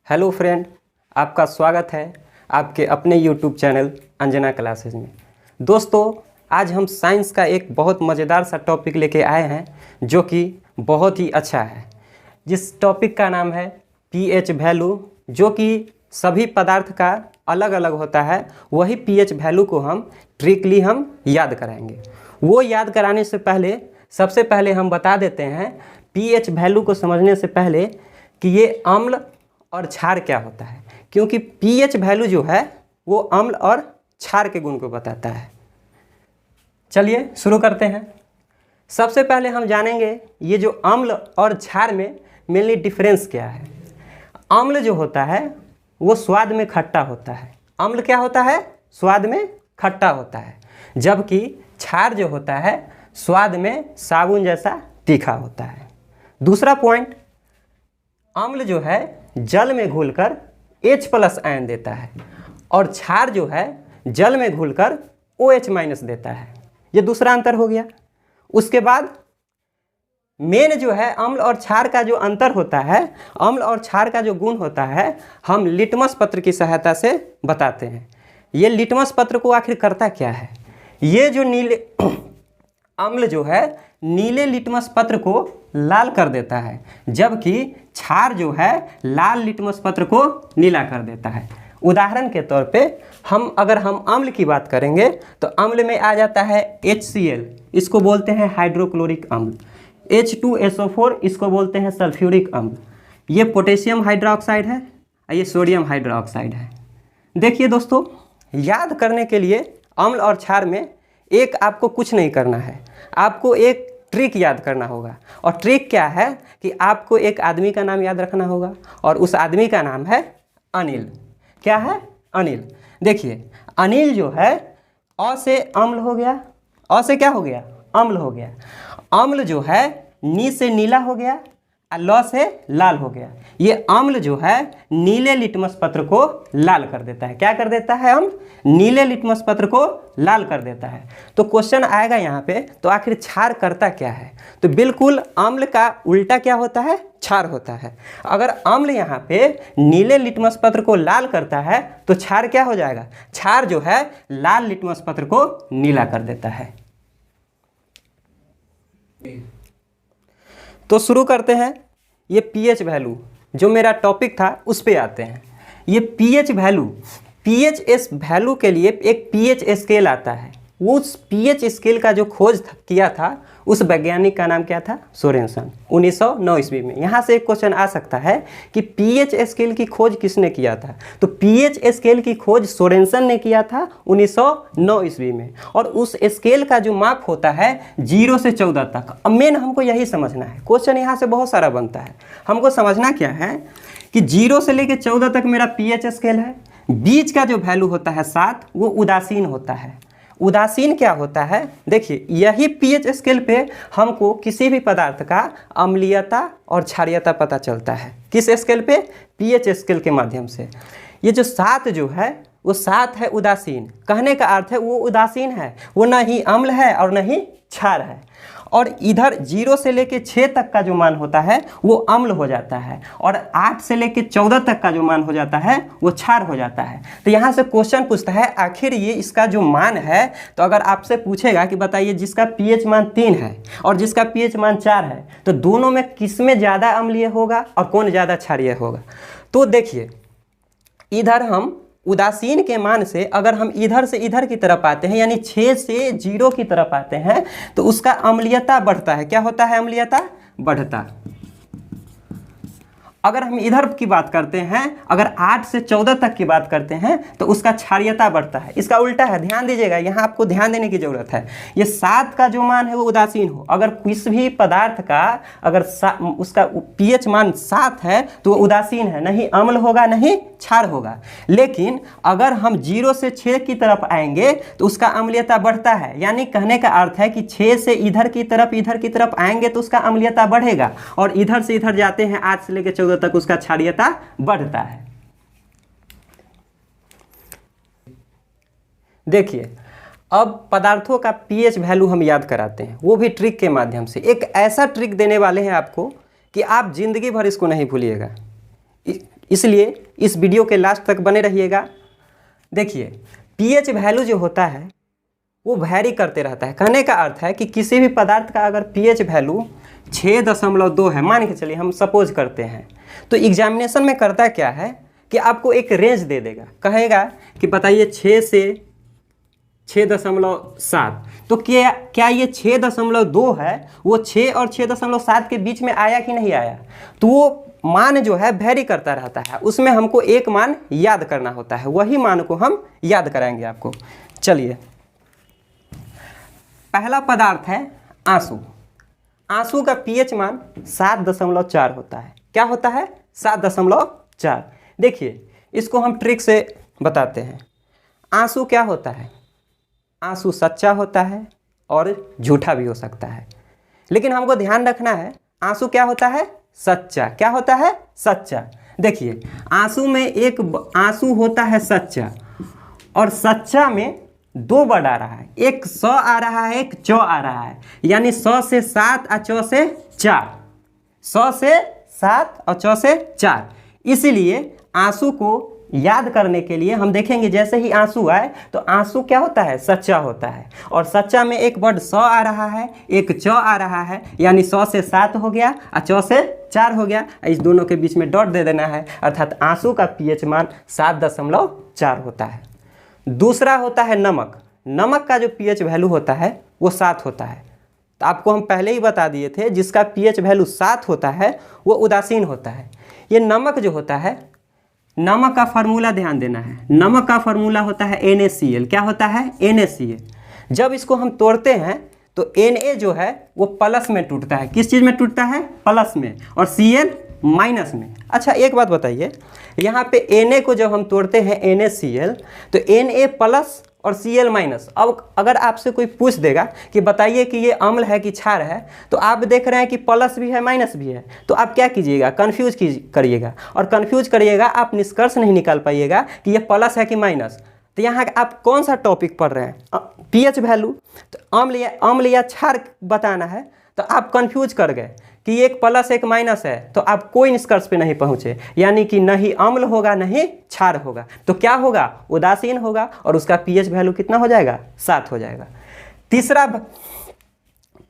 Hello friend, आपका स्वागत है आपके अपने यूट्यूब चैनल अंजना क्लासेज में। दोस्तों, आज हम साइंस का एक बहुत मज़ेदार सा टॉपिक लेके आए हैं जो कि बहुत ही अच्छा है। जिस टॉपिक का नाम है पीएच वैल्यू, जो कि सभी पदार्थ का अलग अलग होता है। वही पीएच वैल्यू को हम ट्रिकली याद कराएंगे। वो याद कराने से पहले सबसे पहले हम बता देते हैं पीएच वैल्यू को समझने से पहले कि ये अम्ल और क्षार क्या होता है, क्योंकि पीएच वैल्यू जो है वो अम्ल और क्षार के गुण को बताता है। चलिए शुरू करते हैं। सबसे पहले हम जानेंगे ये जो अम्ल और क्षार में मेनली डिफरेंस क्या है। अम्ल जो होता है वो स्वाद में खट्टा होता है। अम्ल क्या होता है? स्वाद में खट्टा होता है। जबकि क्षार जो होता है स्वाद में साबुन जैसा तीखा होता है। दूसरा पॉइंट, अम्ल जो है जल में घुलकर H+ आयन देता है और क्षार जो है जल में घुलकर OH- देता है। ये दूसरा अंतर हो गया। उसके बाद मेन जो है अम्ल और क्षार का जो अंतर होता है, अम्ल और क्षार का जो गुण होता है, हम लिटमस पत्र की सहायता से बताते हैं। ये लिटमस पत्र को आखिर करता क्या है? ये जो नीले अम्ल जो है नीले लिटमस पत्र को लाल कर देता है, जबकि क्षार जो है लाल लिटमस पत्र को नीला कर देता है। उदाहरण के तौर पे अगर हम अम्ल की बात करेंगे तो अम्ल में आ जाता है HCl, इसको बोलते हैं हाइड्रोक्लोरिक अम्ल। H2SO4 इसको बोलते हैं सल्फ्यूरिक अम्ल। ये पोटेशियम हाइड्रोक्साइड है, ये सोडियम हाइड्रोक्साइड है। देखिए दोस्तों, याद करने के लिए अम्ल और क्षार में एक आपको कुछ नहीं करना है, आपको एक ट्रिक याद करना होगा। और ट्रिक क्या है कि आपको एक आदमी का नाम याद रखना होगा और उस आदमी का नाम है अनिल। क्या है? अनिल। देखिए, अनिल जो है अ से अम्ल हो गया, अ से क्या हो गया? अम्ल हो गया। अम्ल जो है नी से नीला हो गया, ल से लाल हो गया। ये अम्ल जो है नीले लिटमस पत्र को लाल कर देता है। क्या कर देता है? हम नीले लिटमस पत्र को लाल कर देता है। तो क्वेश्चन आएगा यहाँ पे, तो आखिर क्षार करता क्या है? तो बिल्कुल अम्ल का उल्टा क्या होता है? क्षार होता है। अगर अम्ल यहाँ पे नीले लिटमस पत्र को लाल करता है तो क्षार क्या हो जाएगा? क्षार जो है लाल लिटमस पत्र को नीला कर देता है। तो शुरू करते हैं। ये पीएच वैल्यू जो मेरा टॉपिक था उस पे आते हैं। ये पीएच वैल्यू, पीएच वैल्यू के लिए एक पीएच स्केल आता है। उस पीएच स्केल का जो खोज किया था उस वैज्ञानिक का नाम क्या था? सोरेनसन, 1909 ईस्वी में। यहाँ से एक क्वेश्चन आ सकता है कि पीएच स्केल की खोज किसने किया था? तो पीएच स्केल की खोज सोरेनसन ने किया था 1909 ईस्वी में। और उस स्केल का जो माप होता है 0 से 14 तक। अब मेन हमको यही समझना है। क्वेश्चन यहाँ से बहुत सारा बनता है। हमको समझना क्या है कि 0 से लेकर 14 तक मेरा पीएच स्केल है। बीच का जो वैल्यू होता है 7, वो उदासीन होता है। उदासीन क्या होता है? देखिए, यही पीएच स्केल पे हमको किसी भी पदार्थ का अम्लीयता और क्षारीयता पता चलता है। किस स्केल पे? पीएच स्केल के माध्यम से। ये जो 7 जो है वो 7 है उदासीन। कहने का अर्थ है वो उदासीन है, वो ना ही अम्ल है और ना ही क्षार है। और इधर 0 से लेके 6 तक का जो मान होता है वो अम्ल हो जाता है, और 8 से लेके 14 तक का जो मान हो जाता है वो क्षार हो जाता है। तो यहाँ से क्वेश्चन पूछता है आखिर ये इसका जो मान है, तो अगर आपसे पूछेगा कि बताइए जिसका पीएच मान 3 है और जिसका पीएच मान 4 है, तो दोनों में किस में ज़्यादा अम्लीय होगा और कौन ज़्यादा क्षारीय होगा? तो देखिए, इधर हम उदासीन के मान से अगर हम इधर से इधर की तरफ आते हैं, यानी 6 से 0 की तरफ आते हैं, तो उसका अम्लीयता बढ़ता है। क्या होता है? अम्लीयता बढ़ता। अगर हम इधर की बात करते हैं, अगर 8 से 14 तक की बात करते हैं, तो उसका क्षारीयता बढ़ता है। इसका उल्टा है, ध्यान दीजिएगा, यहाँ आपको ध्यान देने की जरूरत है। ये 7 का जो मान है वो उदासीन हो। अगर किसी भी पदार्थ का अगर उसका पीएच मान 7 है तो वो उदासीन है, नहीं अम्ल होगा नहीं क्षार होगा। लेकिन अगर हम 0 से 6 की तरफ आएंगे तो उसका अम्लीयता बढ़ता है। यानी कहने का अर्थ है कि 6 से इधर की तरफ आएंगे तो उसका अम्लीयता बढ़ेगा, और इधर से इधर जाते हैं 8 से लेकर 14 तक उसका क्षारीयता बढ़ता है। देखिए, अब पदार्थों का पीएच वैल्यू हम याद कराते हैं, वो भी ट्रिक के माध्यम से। एक ऐसा ट्रिक देने वाले हैं आपको कि आप जिंदगी भर इसको नहीं भूलिएगा। इसलिए इस वीडियो के लास्ट तक बने रहिएगा। देखिए पीएच वैल्यू जो होता है वो वैरी करते रहता है। कहने का अर्थ है कि किसी भी पदार्थ का अगर पीएच वैल्यू 6.2 है, मान के चलिए हम सपोज करते हैं, तो एग्जामिनेशन में करता क्या है कि आपको एक रेंज दे देगा, कहेगा कि बताइए 6 से 6.7, तो क्या ये 6.2 है वो 6 और 6.7 के बीच में आया कि नहीं आया? तो वो मान जो है वेरी करता रहता है, उसमें हमको एक मान याद करना होता है, वही मान को हम याद कराएंगे आपको। चलिए पहला पदार्थ है आंसू। आंसू का पीएच मान 7.4 होता है। क्या होता है? 7.4। देखिए इसको हम ट्रिक से बताते हैं। आंसू क्या होता है? आंसू सच्चा होता है और झूठा भी हो सकता है, लेकिन हमको ध्यान रखना है आंसू क्या होता है? सच्चा। क्या होता है? सच्चा। देखिए आंसू में एक आंसू होता है सच्चा, और सच्चा में 2 वर्ड आ रहा है, एक 100 आ रहा है, एक 100 आ रहा है, यानी 100 से 7 और 100 से 4, 100 से 7 और 100 से 4। इसीलिए आंसू को याद करने के लिए हम देखेंगे जैसे ही आंसू आए तो आंसू क्या होता है? सच्चा होता है, और सच्चा में एक वर्ड 100 आ रहा है, एक 100 आ रहा है, यानी 100 से 7 हो गया और 100 से 4 हो गया। इस दोनों के बीच में डॉट दे देना है, अर्थात आंसू का पीएच मान 7.4 होता है। दूसरा होता है नमक। नमक का जो पीएच वैल्यू होता है वो 7 होता है। तो आपको हम पहले ही बता दिए थे जिसका पीएच वैल्यू 7 होता है वो उदासीन होता है। ये नमक जो होता है, नमक का फार्मूला ध्यान देना है। नमक का फार्मूला होता है NaCl। क्या होता है? NaCl। जब इसको हम तोड़ते हैं तो Na जो है वो प्लस में टूटता है। किस चीज़ में टूटता है? प्लस में, और Cl माइनस में। अच्छा एक बात बताइए, यहाँ पे Na को जब हम तोड़ते हैं NaCl तो Na प्लस और Cl माइनस। अब अगर आपसे कोई पूछ देगा कि बताइए कि ये अम्ल है कि क्षार है, तो आप देख रहे हैं कि प्लस भी है माइनस भी है, तो आप क्या कीजिएगा? कन्फ्यूज करिएगा, और कन्फ्यूज करिएगा आप निष्कर्ष नहीं निकाल पाइएगा कि ये प्लस है कि माइनस। तो यहाँ आप कौन सा टॉपिक पढ़ रहे हैं? PH value. तो अम्ल या क्षार बताना है, तो आप कंफ्यूज कर गए कि एक प्लस एक माइनस है, तो आप कोई निष्कर्ष पे नहीं पहुंचे, यानी कि नहीं अम्ल होगा नहीं क्षार होगा। तो क्या होगा? उदासीन होगा, और उसका पीएच वैल्यू कितना हो जाएगा? 7 हो जाएगा। तीसरा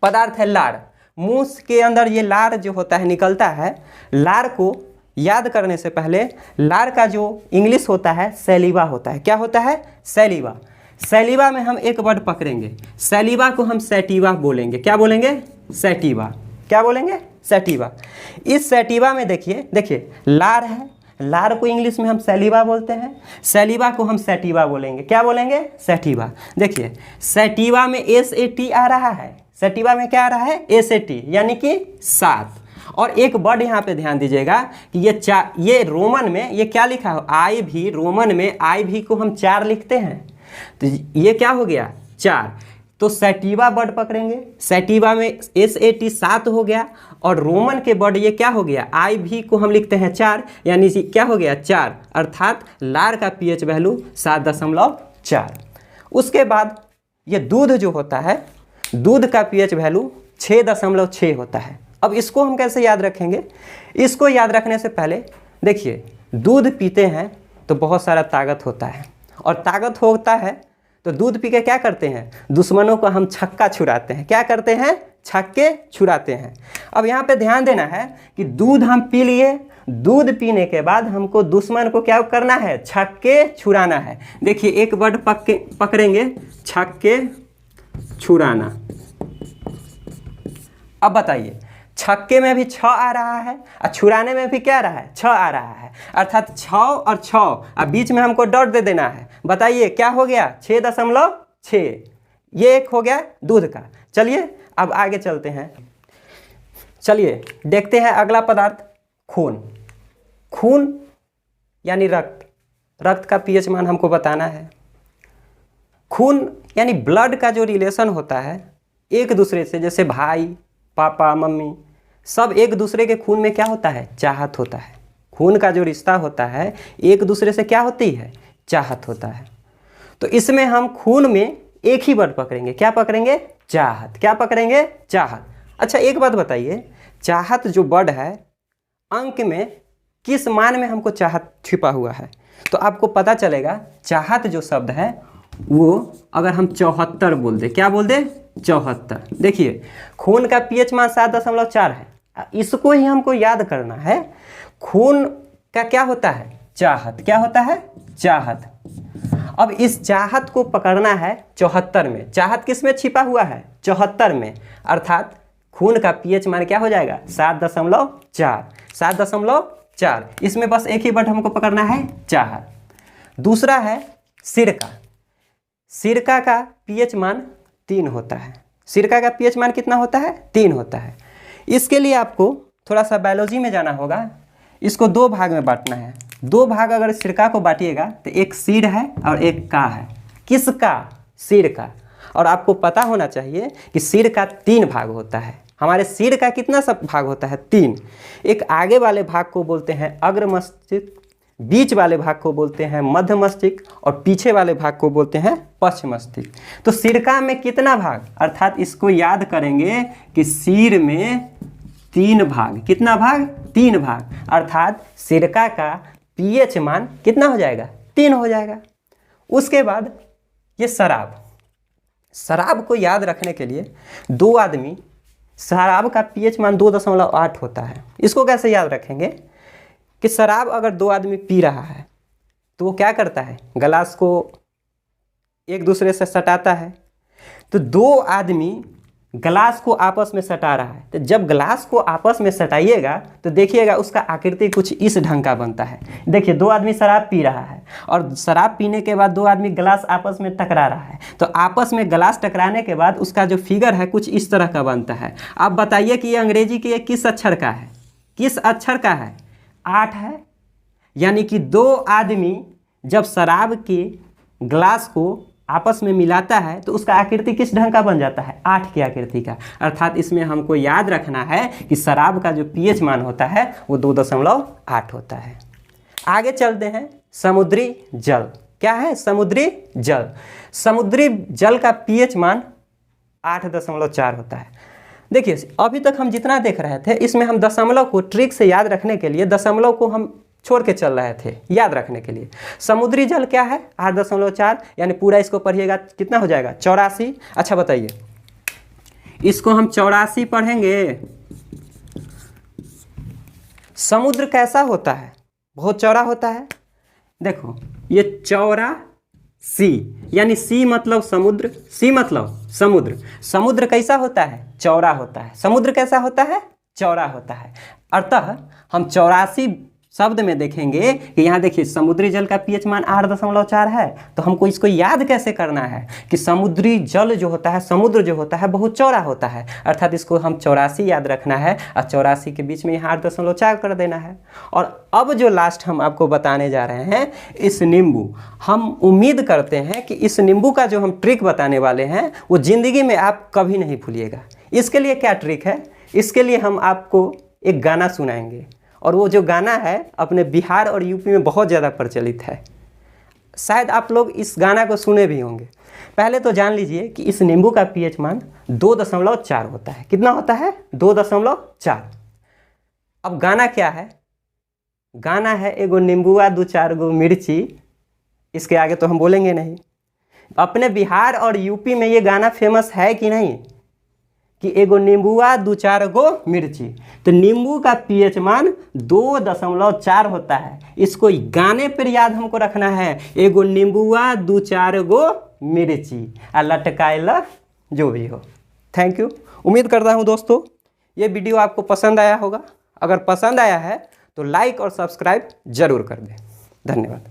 पदार्थ है लार। मुंह के अंदर ये लार जो होता है निकलता है। लार को याद करने से पहले लार का जो इंग्लिश होता है सैलिवा होता है। क्या होता है? सैलिवा। सैलिवा में हम एक वर्ड पकड़ेंगे, सैलिवा को हम सैटिवा बोलेंगे। क्या बोलेंगे? सैटिवा। क्या बोलेंगे? सैटिवा। इस सैटिवा में देखिए लार है, लार को इंग्लिश में हम सैलिवा बोलते हैं, सैलिवा को हम सैटिवा बोलेंगे। क्या बोलेंगे? सैटिवा। देखिए सैटिवा में SAT आ रहा है। सैटिवा में क्या आ रहा है? SAT, यानी कि 7। और एक वर्ड यहाँ पे ध्यान दीजिएगा कि ये रोमन में ये क्या लिखा हो? IV। रोमन में IV को हम 4 लिखते हैं, तो ये क्या हो गया? 4। तो सैटिवा वर्ड पकड़ेंगे, सैटिवा में SAT 7 हो गया, और रोमन के वर्ड ये क्या हो गया? IV को हम लिखते हैं 4, यानी क्या हो गया? 4, अर्थात लार का पीएच वैल्यू 7.4। उसके बाद ये दूध जो होता है, दूध का पीएच वैल्यू 6.6 होता है। अब इसको हम कैसे याद रखेंगे? इसको याद रखने से पहले देखिए दूध पीते हैं तो बहुत सारा ताकत होता है, और ताकत होता है तो दूध पी के क्या करते हैं? दुश्मनों को हम छक्का छुड़ाते हैं। क्या करते हैं? छक्के छुड़ाते हैं। अब यहाँ पे ध्यान देना है कि दूध हम पी लिए, दूध पीने के बाद हमको दुश्मन को क्या करना है? छक्के छुड़ाना है। देखिए एक वर्ड पकड़ेंगे, छक्के छुड़ाना। अब बताइए छक्के में भी 6 आ रहा है और छुड़ाने में भी क्या आ रहा है? 6 आ रहा है, अर्थात 6 और 6, अब बीच में हमको डॉट दे देना है। बताइए क्या हो गया? 6.6। ये एक हो गया दूध का। चलिए अब आगे चलते हैं। चलिए देखते हैं अगला पदार्थ खून। खून यानी रक्त। रक्त का पीएच मान हमको बताना है। खून यानी ब्लड का जो रिलेशन होता है एक दूसरे से, जैसे भाई, पापा, मम्मी, सब एक दूसरे के खून में क्या होता है? चाहत होता है। खून का जो रिश्ता होता है एक दूसरे से क्या होती है? चाहत होता है। तो इसमें हम खून में एक ही वर्ड पकड़ेंगे। क्या पकड़ेंगे? चाहत। क्या पकड़ेंगे? चाहत। अच्छा एक बात बताइए, चाहत जो वर्ड है अंक में किस मान में हमको चाहत छिपा हुआ है। तो आपको पता चलेगा चाहत जो शब्द है वो अगर हम 74 बोल दे, क्या बोल दे 74। देखिए खून का पीएच मान 7.4 है, इसको ही हमको याद करना है। खून का क्या होता है चाहत, क्या होता है चाहत। अब इस चाहत को पकड़ना है 74 में। चाहत किस में छिपा हुआ है 74 में, अर्थात खून का पीएच मान क्या हो जाएगा 7.4, 7.4। इसमें बस एक ही वर्ड हमको पकड़ना है चाहत। दूसरा है सिरका। सिरका का पीएच मान 3 होता है। सिरका का पीएच मान कितना होता है 3 होता है। इसके लिए आपको थोड़ा सा बायोलॉजी में जाना होगा। इसको 2 भाग में बांटना है। 2 भाग अगर सिरका को बांटिएगा तो एक सिर है और एक का है। किसका सिर का। और आपको पता होना चाहिए कि सिर का 3 भाग होता है। हमारे सिर का कितना सब भाग होता है 3। एक आगे वाले भाग को बोलते हैं अग्र मस्तिष्क, बीच वाले भाग को बोलते हैं मध्य मस्तिष्क और पीछे वाले भाग को बोलते हैं पश्च मस्तिष्क। तो सिरका में कितना भाग, अर्थात इसको याद करेंगे कि सिर में 3 भाग। कितना भाग 3 भाग, अर्थात सिरका का पीएच मान कितना हो जाएगा 3 हो जाएगा। उसके बाद ये शराब। शराब को याद रखने के लिए 2 आदमी, शराब का पीएच मान 2.8 होता है। इसको कैसे याद रखेंगे कि शराब अगर 2 आदमी पी रहा है तो वो क्या करता है गिलास को एक दूसरे से सटाता है। तो 2 आदमी गिलास को आपस में सटा रहा है। तो जब गिलास को आपस में सटाइएगा तो देखिएगा उसका आकृति कुछ इस ढंग का बनता है। देखिए 2 आदमी शराब पी रहा है और शराब पीने के बाद 2 आदमी गिलास आपस में टकरा रहा है। तो आपस में गिलास टकराने के बाद उसका जो फिगर है कुछ इस तरह का बनता है। आप बताइए कि ये अंग्रेजी के किस अक्षर का है, किस अक्षर का है 8 है। यानी कि 2 आदमी जब शराब के गिलास को आपस में मिलाता है तो उसका आकृति किस ढंग का बन जाता है 8 की आकृति का। अर्थात इसमें हमको याद रखना है कि शराब का जो पीएच मान होता है वो 2.8 होता है। आगे चलते हैं समुद्री जल। क्या है समुद्री जल। समुद्री जल का पीएच मान 8.4 होता है। देखिए अभी तक हम जितना देख रहे थे इसमें हम दशमलव को ट्रिक से याद रखने के लिए दशमलव को हम छोड़ के चल रहे थे याद रखने के लिए। समुद्री जल क्या है 8.4, यानी पूरा इसको पढ़िएगा कितना हो जाएगा 84। अच्छा बताइए इसको हम 84 पढ़ेंगे। समुद्र कैसा होता है, बहुत चौड़ा होता है। देखो ये चौड़ा सी, यानी सी मतलब समुद्र, सी मतलब समुद्र। समुद्र कैसा होता है चौड़ा होता है। समुद्र कैसा होता है चौड़ा होता है। अतः हम 84 शब्द में देखेंगे कि यहाँ देखिए समुद्री जल का पीएच मान 8.4 है। तो हमको इसको याद कैसे करना है कि समुद्री जल जो होता है, समुद्र जो होता है बहुत चौड़ा होता है। अर्थात इसको हम 84 याद रखना है और 84 के बीच में यहाँ 8.4 कर देना है। और अब जो लास्ट हम आपको बताने जा रहे हैं इस नींबू, हम उम्मीद करते हैं कि इस नींबू का जो हम ट्रिक बताने वाले हैं वो ज़िंदगी में आप कभी नहीं भूलिएगा। इसके लिए क्या ट्रिक है, इसके लिए हम आपको एक गाना सुनाएंगे और वो जो गाना है अपने बिहार और यूपी में बहुत ज़्यादा प्रचलित है। शायद आप लोग इस गाना को सुने भी होंगे। पहले तो जान लीजिए कि इस नींबू का पीएच मान 2.4 होता है। कितना होता है 2.4। अब गाना क्या है, गाना है एगो नींबुआ 2-4 गो मिर्ची। इसके आगे तो हम बोलेंगे नहीं। अपने बिहार और यूपी में ये गाना फेमस है कि नहीं कि एगो नींबुआ 2-4 गो मिर्ची। तो नींबू का पीएच मान 2.4 होता है। इसको गाने पर याद हमको रखना है, एगो नींबुआ 2-4 गो मिर्ची आ लटकाइला जो भी हो। Thank you. उम्मीद करता हूँ दोस्तों ये वीडियो आपको पसंद आया होगा। अगर पसंद आया है तो लाइक और सब्सक्राइब जरूर कर दें। धन्यवाद।